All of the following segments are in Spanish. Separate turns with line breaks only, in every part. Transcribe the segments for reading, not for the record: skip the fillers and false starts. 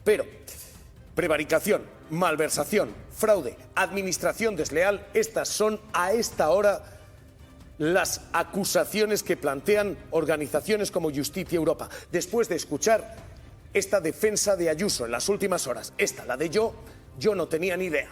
Pero prevaricación, malversación, fraude, administración desleal, estas son a esta hora las acusaciones que plantean organizaciones como Justicia Europa, después de escuchar esta defensa de Ayuso en las últimas horas. Esta, la de yo no tenía ni idea.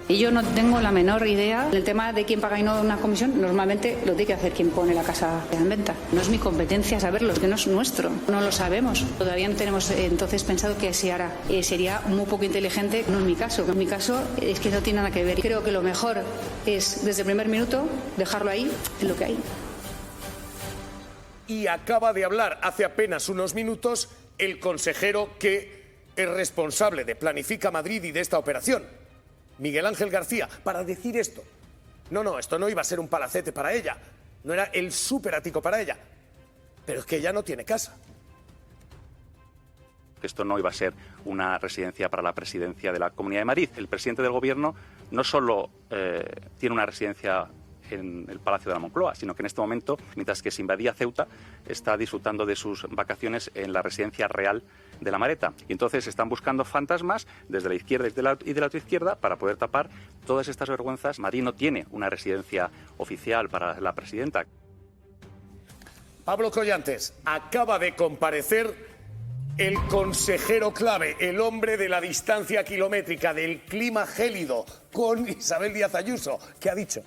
Y yo no tengo la menor idea del tema de quién paga y no una comisión. Normalmente lo tiene que hacer quien pone la casa en venta. No es mi competencia saberlo, que no es nuestro. No lo sabemos. Todavía no tenemos entonces pensado que se hará. Sería muy poco inteligente. No es mi caso. En mi caso es que no tiene nada que ver. Creo que lo mejor es, desde el primer minuto, dejarlo ahí, en lo que hay.
Y acaba de hablar hace apenas unos minutos el consejero que es responsable de Planifica Madrid y de esta operación, Miguel Ángel García, para decir esto. No, esto no iba a ser un palacete para ella, no era el súperático para ella, pero es que ella no tiene casa.
Esto no iba a ser una residencia para la presidencia de la Comunidad de Madrid. El presidente del Gobierno no solo tiene una residencia en el Palacio de la Moncloa, sino que en este momento, mientras que se invadía Ceuta, está disfrutando de sus vacaciones en la residencia real de La Mareta. Y entonces están buscando fantasmas desde la izquierda y de la otra izquierda para poder tapar todas estas vergüenzas. Madrid no tiene una residencia oficial para la presidenta.
Pablo Collantes, acaba de comparecer el consejero clave, el hombre de la distancia kilométrica, del clima gélido, con Isabel Díaz Ayuso. ¿Qué ha dicho?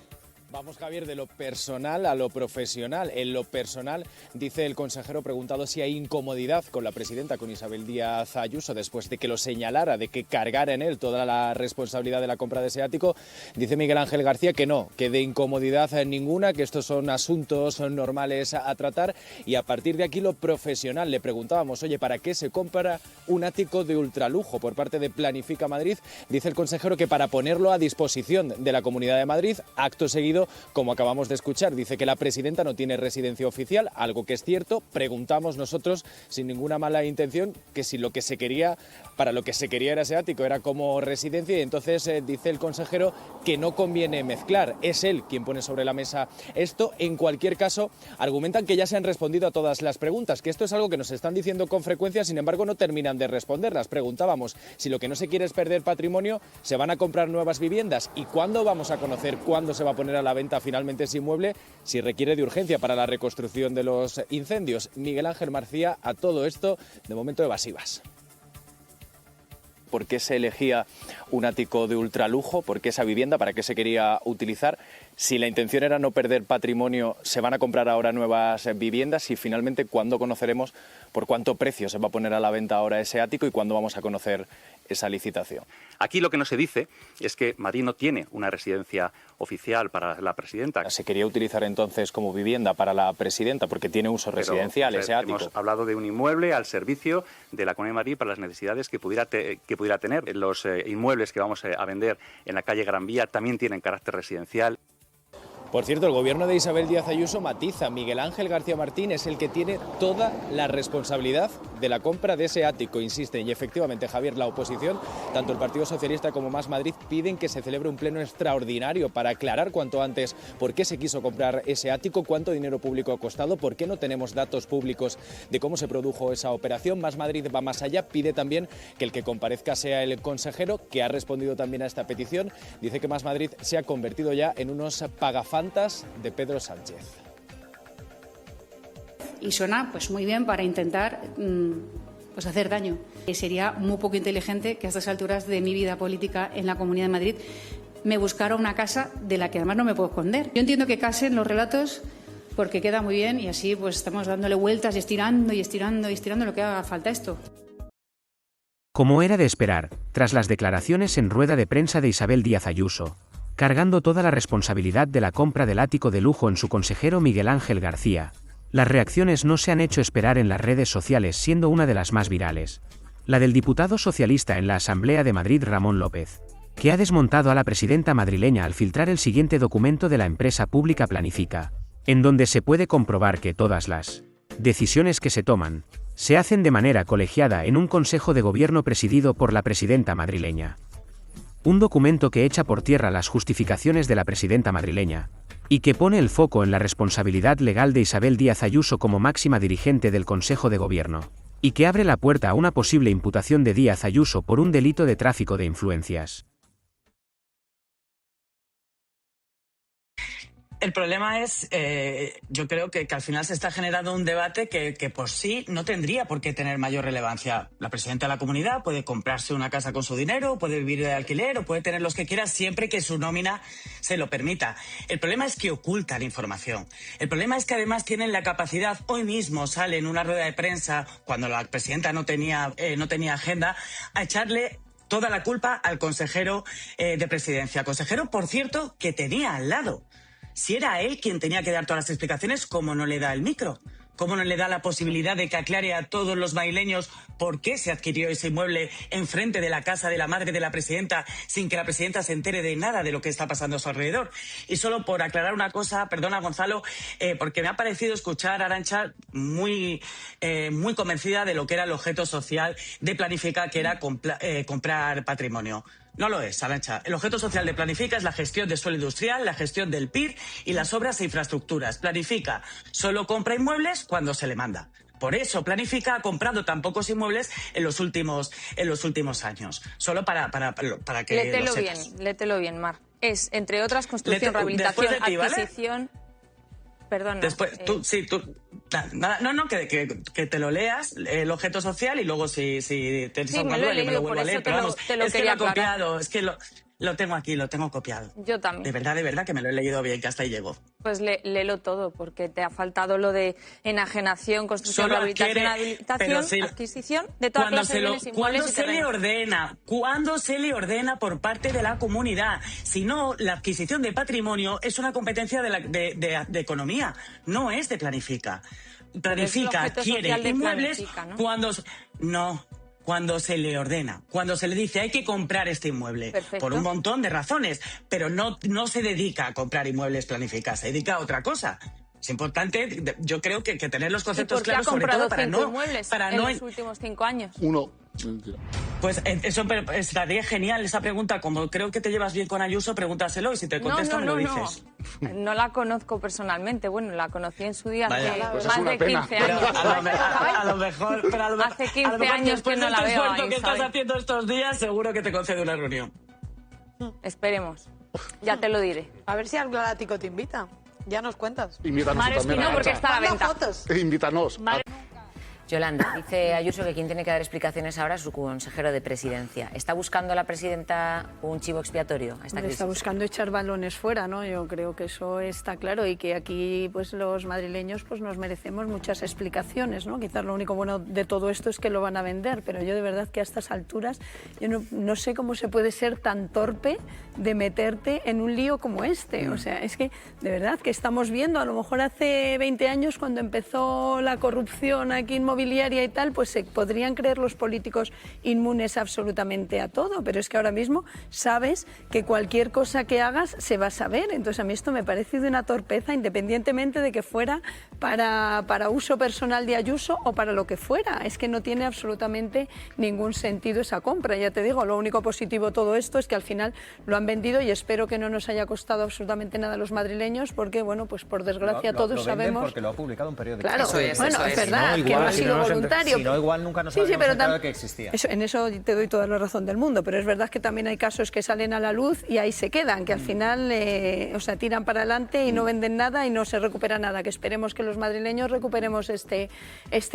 Vamos, Javier, de lo personal a lo profesional. En lo personal, dice el consejero, preguntado si hay incomodidad con la presidenta, con Isabel Díaz Ayuso, después de que lo señalara, de que cargara en él toda la responsabilidad de la compra de ese ático, dice Miguel Ángel García que no, que de incomodidad ninguna, que estos son asuntos normales a tratar. Y a partir de aquí, lo profesional. Le preguntábamos, oye, ¿para qué se compra un ático de ultralujo por parte de Planifica Madrid? Dice el consejero que para ponerlo a disposición de la Comunidad de Madrid, acto seguido, como acabamos de escuchar, dice que la presidenta no tiene residencia oficial, algo que es cierto. Preguntamos nosotros, sin ninguna mala intención, que si lo que se quería, para lo que se quería era ese ático, era como residencia, y entonces dice el consejero que no conviene mezclar. Es él quien pone sobre la mesa esto. En cualquier caso, argumentan que ya se han respondido a todas las preguntas, que esto es algo que nos están diciendo con frecuencia, sin embargo no terminan de responderlas. Preguntábamos si lo que no se quiere es perder patrimonio, se van a comprar nuevas viviendas, y cuándo vamos a conocer cuándo se va a poner a la venta finalmente ese inmueble, si requiere de urgencia para la reconstrucción de los incendios. Miguel Ángel García, a todo esto, de momento evasivas. ¿Por qué se elegía un ático de ultralujo? ¿Por qué esa vivienda? ¿Para qué se quería utilizar? Si la intención era no perder patrimonio, ¿se van a comprar ahora nuevas viviendas? Y finalmente, ¿cuándo conoceremos por cuánto precio se va a poner a la venta ahora ese ático y cuándo vamos a conocer esa licitación?
Aquí lo que no se dice es que Madrid no tiene una residencia oficial para la presidenta.
¿Se quería utilizar entonces como vivienda para la presidenta porque tiene uso residencial ese ático?
Hemos hablado de un inmueble al servicio de la Comunidad de Madrid para las necesidades que pudiera tener. Los inmuebles que vamos a vender en la calle Gran Vía también tienen carácter residencial.
Por cierto, el gobierno de Isabel Díaz Ayuso matiza. Miguel Ángel García Martín es el que tiene toda la responsabilidad de la compra de ese ático, insisten. Y efectivamente, Javier, la oposición, tanto el Partido Socialista como Más Madrid, piden que se celebre un pleno extraordinario para aclarar cuanto antes por qué se quiso comprar ese ático, cuánto dinero público ha costado, por qué no tenemos datos públicos de cómo se produjo esa operación. Más Madrid va más allá, pide también que el que comparezca sea el consejero, que ha respondido también a esta petición. Dice que Más Madrid se ha convertido ya en unos pagafantas de Pedro Sánchez.
Y suena pues muy bien para intentar pues hacer daño. Sería muy poco inteligente que a estas alturas de mi vida política en la Comunidad de Madrid me buscara una casa de la que además no me puedo esconder. Yo entiendo que casen los relatos porque queda muy bien y así pues estamos dándole vueltas y estirando lo que haga falta esto.
Como era de esperar, tras las declaraciones en rueda de prensa de Isabel Díaz Ayuso, cargando toda la responsabilidad de la compra del ático de lujo en su consejero Miguel Ángel García, las reacciones no se han hecho esperar en las redes sociales, siendo una de las más virales la del diputado socialista en la Asamblea de Madrid Ramón López, que ha desmontado a la presidenta madrileña al filtrar el siguiente documento de la empresa pública Planifica, en donde se puede comprobar que todas las decisiones que se toman se hacen de manera colegiada en un consejo de gobierno presidido por la presidenta madrileña. Un documento que echa por tierra las justificaciones de la presidenta madrileña, y que pone el foco en la responsabilidad legal de Isabel Díaz Ayuso como máxima dirigente del Consejo de Gobierno. y que abre la puerta a una posible imputación de Díaz Ayuso por un delito de tráfico de influencias.
El problema es, yo creo que al final se está generando un debate que por sí no tendría por qué tener mayor relevancia. La presidenta de la comunidad puede comprarse una casa con su dinero, puede vivir de alquiler o puede tener los que quiera siempre que su nómina se lo permita. El problema es que ocultan información. El problema es que además tienen la capacidad, hoy mismo sale en una rueda de prensa, cuando la presidenta no tenía agenda, a echarle toda la culpa al consejero de presidencia. Consejero, por cierto, que tenía al lado. Si era él quien tenía que dar todas las explicaciones, ¿cómo no le da el micro? ¿Cómo no le da la posibilidad de que aclare a todos los madrileños por qué se adquirió ese inmueble enfrente de la casa de la madre de la presidenta sin que la presidenta se entere de nada de lo que está pasando a su alrededor? Y solo por aclarar una cosa, perdona Gonzalo, porque me ha parecido escuchar a Arantxa muy convencida de lo que era el objeto social de Planifica, que era comprar patrimonio. No lo es, Arantxa. El objeto social de Planifica es la gestión de suelo industrial, la gestión del PIR y las obras e infraestructuras. Planifica solo compra inmuebles cuando se le manda. Por eso Planifica ha comprado tan pocos inmuebles en los últimos años. Solo para que lo sepas.
Lételo bien, Mar. Es, entre otras, construcción, rehabilitación, adquisición... ¿Vale? Perdona.
Después, que te lo leas, el objeto social, y luego si te
me lo he leído,
me lo vuelvo a leer. Pero vamos,
es que lo he
copiado, es que lo tengo aquí, lo tengo copiado.
Yo también.
De verdad que me lo he leído bien, que hasta ahí llego.
Pues léelo todo, porque te ha faltado lo de enajenación, construcción, rehabilitación, adquisición de todas las bienes inmuebles y terrenos.
¿Cuándo se le ordena por parte de la comunidad? Si no, la adquisición de patrimonio es una competencia de economía, no es de Planifica. Planifica quiere inmuebles cuando se le ordena, cuando se le dice hay que comprar este inmueble.
Perfecto.
Por un montón de razones, pero no se dedica a comprar inmuebles Planifica, se dedica a otra cosa. Es importante, yo creo que tener los conceptos claros, sobre todo para no...
inmuebles en los últimos 5 años?
Uno.
Pues eso estaría genial, esa pregunta. Como creo que te llevas bien con Ayuso, pregúntaselo y si te contesta me lo dices.
No la conozco personalmente. Bueno, la conocí en su día hace
pues
más de 15 años.
A lo mejor
hace 15 años que no la veo.
Después del esfuerzo que estás haciendo estos días, seguro que te concede una reunión.
Esperemos. Ya te lo diré.
A ver si al Galáctico te invita. Ya nos cuentas.
Invítanos también.
No, porque está a la venta.
Fotos.
Invítanos.
Yolanda, dice Ayuso que quien tiene que dar explicaciones ahora es su consejero de presidencia. ¿Está buscando la presidenta un chivo expiatorio a esta crisis?
Está buscando echar balones fuera, ¿no? Yo creo que eso está claro y que aquí pues los madrileños pues nos merecemos muchas explicaciones, ¿no? Quizás lo único bueno de todo esto es que lo van a vender, pero yo de verdad que a estas alturas yo no sé cómo se puede ser tan torpe de meterte en un lío como este. O sea, es que de verdad que estamos viendo, a lo mejor hace 20 años cuando empezó la corrupción aquí en inmobiliaria y tal, pues se podrían creer los políticos inmunes absolutamente a todo, pero es que ahora mismo sabes que cualquier cosa que hagas se va a saber. Entonces a mí esto me parece de una torpeza, independientemente de que fuera para uso personal de Ayuso o para lo que fuera. Es que no tiene absolutamente ningún sentido esa compra. Ya te digo, lo único positivo de todo esto es que al final lo han vendido y espero que no nos haya costado absolutamente nada a los madrileños, porque bueno, pues por desgracia todos sabemos...
porque lo ha publicado un periódico.
Claro, es verdad, que no ha sido voluntario.
Si no, igual nunca nos habríamos enterado de que existía.
En eso te doy toda la razón del mundo, pero es verdad que también hay casos que salen a la luz y ahí se quedan, que al final tiran para adelante y no venden nada y no se recupera nada, que esperemos que los madrileños recuperemos este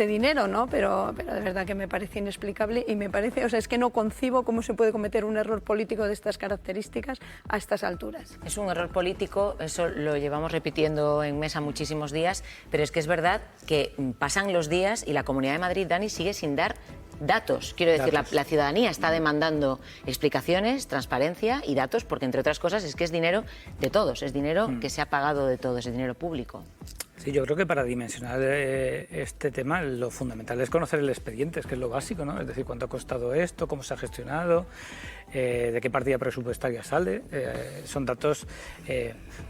dinero, ¿no? Pero de verdad que me parece inexplicable y me parece, es que no concibo cómo se puede cometer un error político de estas características a estas alturas.
Es un error político, eso lo llevamos repitiendo en mesa muchísimos días, pero es que es verdad que pasan los días y la Comunidad de Madrid, Dani, sigue sin dar datos. Quiero decir, la ciudadanía está demandando explicaciones, transparencia y datos, porque entre otras cosas es que es dinero de todos, es dinero que se ha pagado de todos, es dinero público.
Sí, yo creo que para dimensionar este tema lo fundamental es conocer el expediente, que es lo básico, ¿no? Es decir, cuánto ha costado esto, cómo se ha gestionado, de qué partida presupuestaria sale. Son datos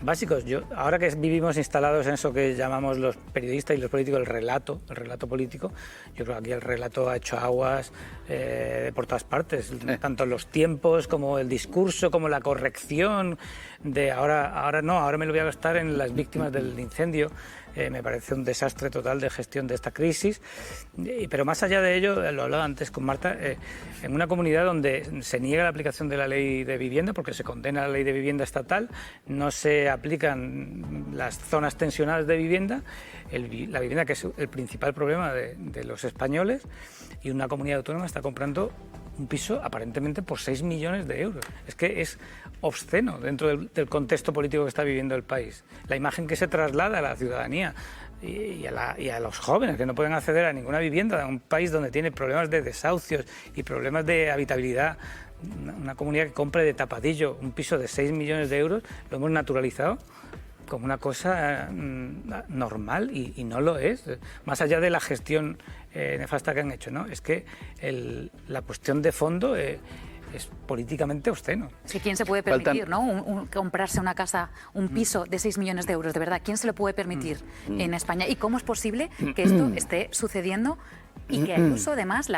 básicos. Ahora que vivimos instalados en eso que llamamos los periodistas y los políticos el relato político, yo creo que aquí el relato ha hecho aguas por todas partes, tanto los tiempos como el discurso, como la corrección de ahora me lo voy a gastar en las víctimas del incendio me parece un desastre total de gestión de esta crisis. Pero más allá de ello, lo hablaba antes con Marta, en una comunidad donde se niega la aplicación de la ley de vivienda, porque se condena la ley de vivienda estatal, no se aplican las zonas tensionales de vivienda, la vivienda que es el principal problema de los españoles, y una comunidad autónoma está comprando un piso aparentemente por 6 millones de euros. Es que es obsceno dentro del contexto político que está viviendo el país. La imagen que se traslada a la ciudadanía y a los jóvenes que no pueden acceder a ninguna vivienda, a un país donde tiene problemas de desahucios y problemas de habitabilidad. Una comunidad que compre de tapadillo un piso de 6 millones de euros, lo hemos naturalizado como una cosa normal y no lo es, más allá de la gestión nefasta que han hecho, ¿no? Es que la cuestión de fondo es políticamente obsceno.
Es que ¿quién se puede permitir, ¿no? comprarse una casa, un piso de 6 millones de euros? De verdad, ¿quién se lo puede permitir en España? ¿Y cómo es posible que esto esté sucediendo? Y que Ayuso, además,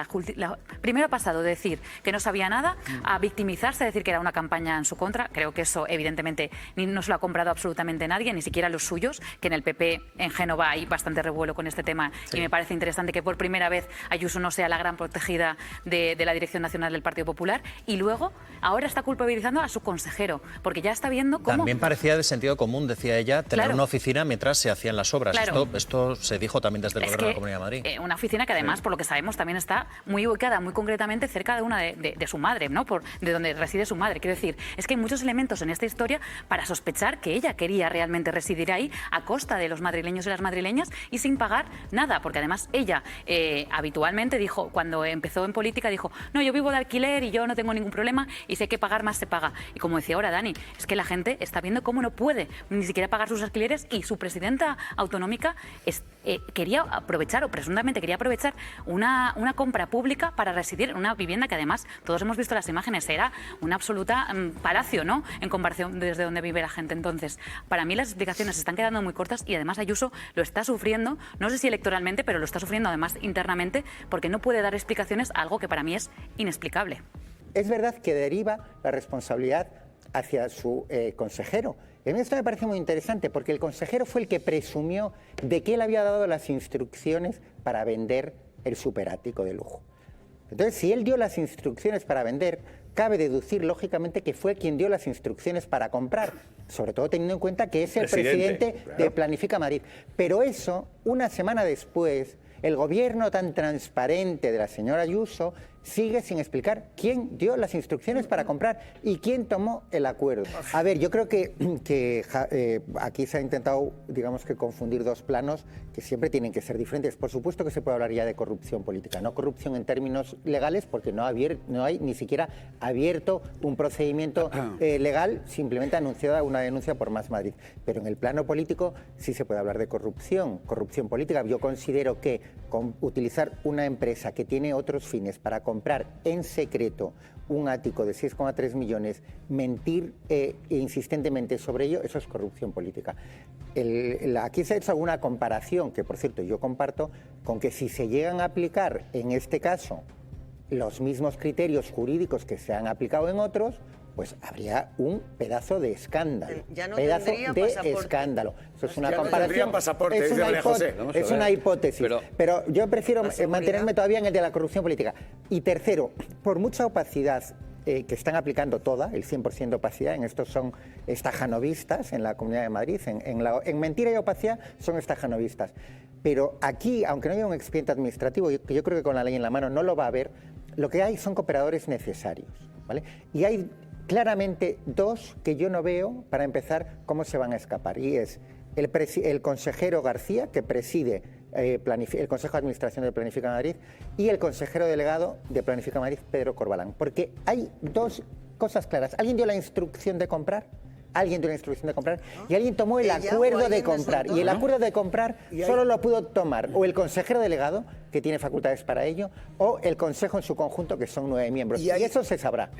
primero ha pasado de decir que no sabía nada a victimizarse, a decir que era una campaña en su contra. Creo que eso, evidentemente, no se lo ha comprado absolutamente nadie, ni siquiera los suyos, que en el PP en Génova hay bastante revuelo con este tema. Sí. Y me parece interesante que por primera vez Ayuso no sea la gran protegida de la Dirección Nacional del Partido Popular. Y luego, ahora está culpabilizando a su consejero, porque ya está viendo cómo...
También parecía de sentido común, decía ella, tener una oficina mientras se hacían las obras. Claro. Esto se dijo también desde el Gobierno de la Comunidad de Madrid.
Una oficina que además, por lo que sabemos, también está muy ubicada, muy concretamente cerca de una de su madre, ¿no? De donde reside su madre. Quiero decir, es que hay muchos elementos en esta historia para sospechar que ella quería realmente residir ahí a costa de los madrileños y las madrileñas y sin pagar nada, porque además ella habitualmente dijo, cuando empezó en política, dijo, no, yo vivo de alquiler y yo no tengo ningún problema y si hay que pagar más se paga. Y como decía ahora Dani, es que la gente está viendo cómo no puede ni siquiera pagar sus alquileres y su presidenta autonómica quería aprovechar, o presuntamente quería aprovechar una compra pública para residir en una vivienda que además, todos hemos visto las imágenes, era una absoluta palacio, ¿no? En comparación desde donde vive la gente. Entonces, para mí las explicaciones se están quedando muy cortas y además Ayuso lo está sufriendo, no sé si electoralmente, pero lo está sufriendo además internamente, porque no puede dar explicaciones a algo que para mí es inexplicable.
Es verdad que deriva la responsabilidad hacia su consejero. Y a mí esto me parece muy interesante porque el consejero fue el que presumió de que él había dado las instrucciones para vender el superático de lujo. Entonces, si él dio las instrucciones para vender, cabe deducir lógicamente que fue quien dio las instrucciones para comprar, sobre todo teniendo en cuenta que es el presidente de Planifica Madrid. Pero eso, una semana después, el gobierno tan transparente de la señora Ayuso sigue sin explicar quién dio las instrucciones para comprar y quién tomó el acuerdo. A ver, yo creo que aquí se ha intentado, digamos que confundir dos planos que siempre tienen que ser diferentes. Por supuesto que se puede hablar ya de corrupción política, no corrupción en términos legales, porque no hay ni siquiera abierto un procedimiento legal, simplemente anunciada una denuncia por Más Madrid. Pero en el plano político sí se puede hablar de corrupción política. Yo considero que utilizar una empresa que tiene otros fines para comprar en secreto un ático de 6,3 millones, mentir insistentemente sobre ello, eso es corrupción política. Aquí se ha hecho alguna comparación, que por cierto yo comparto, con que si se llegan a aplicar en este caso los mismos criterios jurídicos que se han aplicado en otros, pues habría un pedazo de escándalo.
Ya no
pedazo de escándalo. Eso es una comparación. Es una hipótesis. Pero yo prefiero mantenerme todavía en el de la corrupción política. Y tercero, por mucha opacidad que están aplicando toda, el 100% de opacidad, en estos son estajanovistas en la Comunidad de Madrid, en mentira y opacidad son estajanovistas. Pero aquí, aunque no haya un expediente administrativo, que yo creo que con la ley en la mano no lo va a haber, lo que hay son cooperadores necesarios, ¿vale? Y hay claramente dos que yo no veo, para empezar, cómo se van a escapar. Y es el consejero García, que preside el Consejo de Administración de Planifica Madrid, y el consejero delegado de Planifica Madrid, Pedro Corbalán. Porque hay dos cosas claras. ¿Alguien dio la instrucción de comprar? Alguien dio la instrucción de comprar y alguien tomó el acuerdo de comprar. Y el acuerdo de comprar solo lo pudo tomar o el consejero delegado, que tiene facultades para ello, o el consejo en su conjunto, que son 9 miembros. Y eso se sabrá.